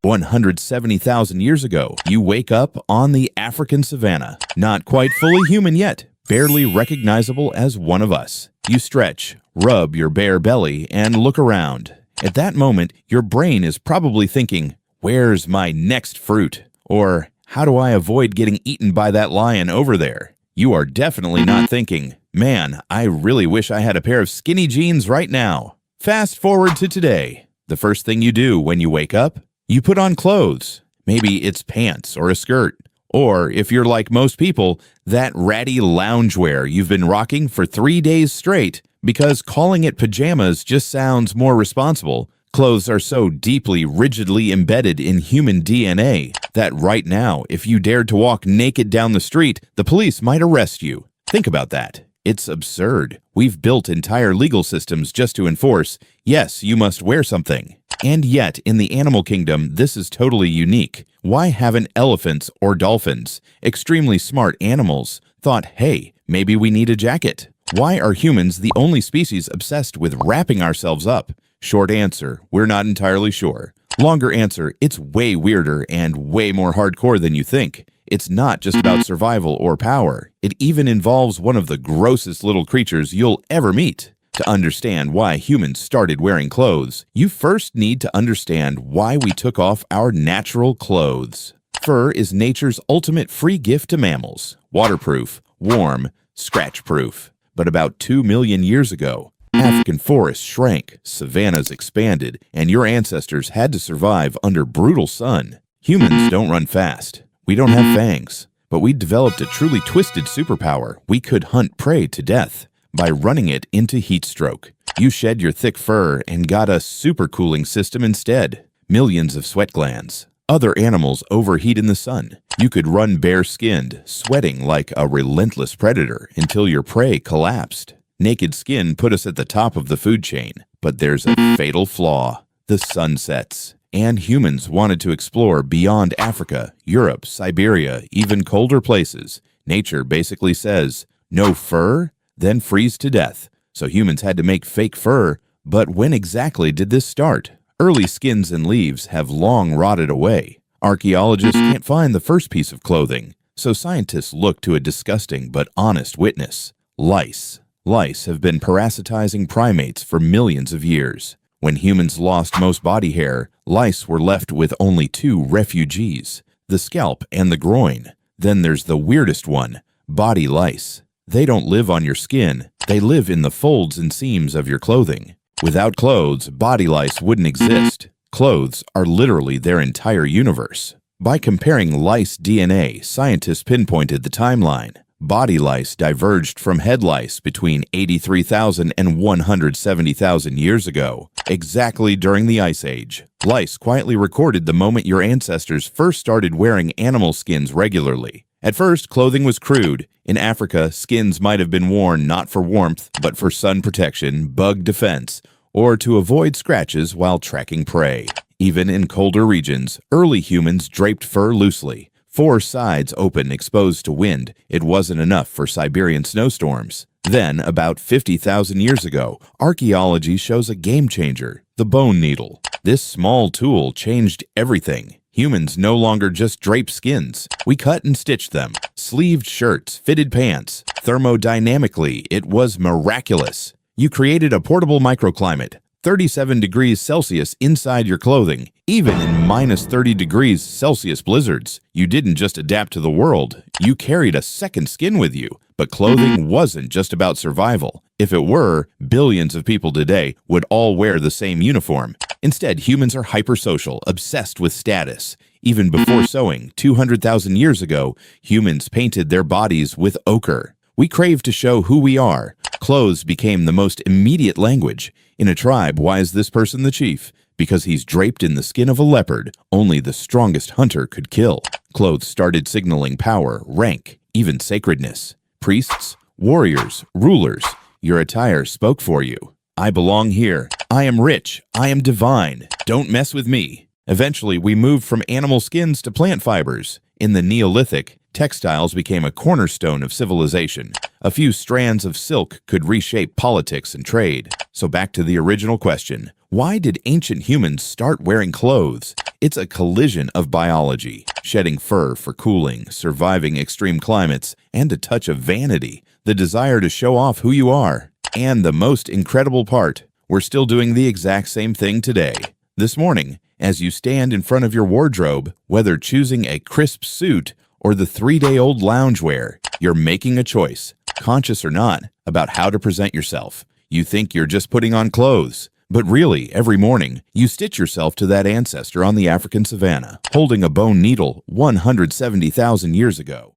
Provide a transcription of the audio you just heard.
170,000 years ago, you wake up on the African savannah. Not quite fully human yet, barely recognizable as one of us. You stretch, rub your bare belly, and look around. At that moment, your brain is probably thinking, "Where's my next fruit?" Or, "How do I avoid getting eaten by that lion over there?" You are definitely not thinking, "Man, I really wish I had a pair of skinny jeans right now." Fast forward to today. The first thing you do when you wake up, you put on clothes. Maybe it's pants or a skirt. Or, if you're like most people, that ratty loungewear you've been rocking for 3 days straight because calling it pajamas just sounds more responsible. Clothes are so deeply, rigidly embedded in human DNA that right now, if you dared to walk naked down the street, the police might arrest you. Think about that. It's absurd. We've built entire legal systems just to enforce, yes, you must wear something. And yet, in the animal kingdom, this is totally unique. Why haven't elephants or dolphins, extremely smart animals, thought, hey, maybe we need a jacket? Why are humans the only species obsessed with wrapping ourselves up? Short answer, we're not entirely sure. Longer answer, it's way weirder and way more hardcore than you think. It's not just about survival or power. It even involves one of the grossest little creatures you'll ever meet. To understand why humans started wearing clothes, you first need to understand why we took off our natural clothes. Fur is nature's ultimate free gift to mammals. Waterproof, warm, scratch-proof. But about 2 million years ago, African forests shrank, savannas expanded, and your ancestors had to survive under brutal sun. Humans don't run fast. We don't have fangs. But we developed a truly twisted superpower. We could hunt prey to death by running it into heat stroke. You shed your thick fur and got a supercooling system instead. Millions of sweat glands. Other animals overheat in the sun. You could run bare-skinned, sweating like a relentless predator until your prey collapsed. Naked skin put us at the top of the food chain, but there's a fatal flaw. The sun sets. And humans wanted to explore beyond Africa, Europe, Siberia, even colder places. Nature basically says, no fur? Then freeze to death. So humans had to make fake fur. But when exactly did this start? Early skins and leaves have long rotted away. Archaeologists can't find the first piece of clothing, so scientists look to a disgusting but honest witness: lice. Lice have been parasitizing primates for millions of years. When humans lost most body hair, lice were left with only 2 refugees: the scalp and the groin. Then there's the weirdest one, body lice. They don't live on your skin. They live in the folds and seams of your clothing. Without clothes, body lice wouldn't exist. Clothes are literally their entire universe. By comparing lice DNA, scientists pinpointed the timeline. Body lice diverged from head lice between 83,000 and 170,000 years ago, exactly during the Ice Age. Lice quietly recorded the moment your ancestors first started wearing animal skins regularly. At first, clothing was crude. In Africa, skins might have been worn not for warmth, but for sun protection, bug defense, or to avoid scratches while tracking prey. Even in colder regions, early humans draped fur loosely. 4 sides open, exposed to wind. It wasn't enough for Siberian snowstorms. Then, about 50,000 years ago, archaeology shows a game changer: the bone needle. This small tool changed everything. Humans no longer just drape skins. We cut and stitched them. Sleeved shirts, fitted pants. Thermodynamically, it was miraculous. You created a portable microclimate, 37 degrees Celsius inside your clothing, even in minus 30 degrees Celsius blizzards. You didn't just adapt to the world. You carried a second skin with you. But clothing wasn't just about survival. If it were, billions of people today would all wear the same uniform. Instead, humans are hypersocial, obsessed with status. Even before sewing, 200,000 years ago, humans painted their bodies with ochre. We crave to show who we are. Clothes became the most immediate language. In a tribe, why is this person the chief? Because he's draped in the skin of a leopard. Only the strongest hunter could kill. Clothes started signaling power, rank, even sacredness. Priests, warriors, rulers, your attire spoke for you. I belong here. I am rich. I am divine. Don't mess with me. Eventually, we moved from animal skins to plant fibers. In the Neolithic, textiles became a cornerstone of civilization. A few strands of silk could reshape politics and trade. So back to the original question: Why did ancient humans start wearing clothes? It's a collision of biology, shedding fur for cooling, surviving extreme climates, and a touch of vanity, the desire to show off who you are. And the most incredible part, we're still doing the exact same thing today. This morning, as you stand in front of your wardrobe, whether choosing a crisp suit or the 3-day-old loungewear, you're making a choice, conscious or not, about how to present yourself. You think you're just putting on clothes, but really, every morning, you stitch yourself to that ancestor on the African savannah, holding a bone needle 170,000 years ago.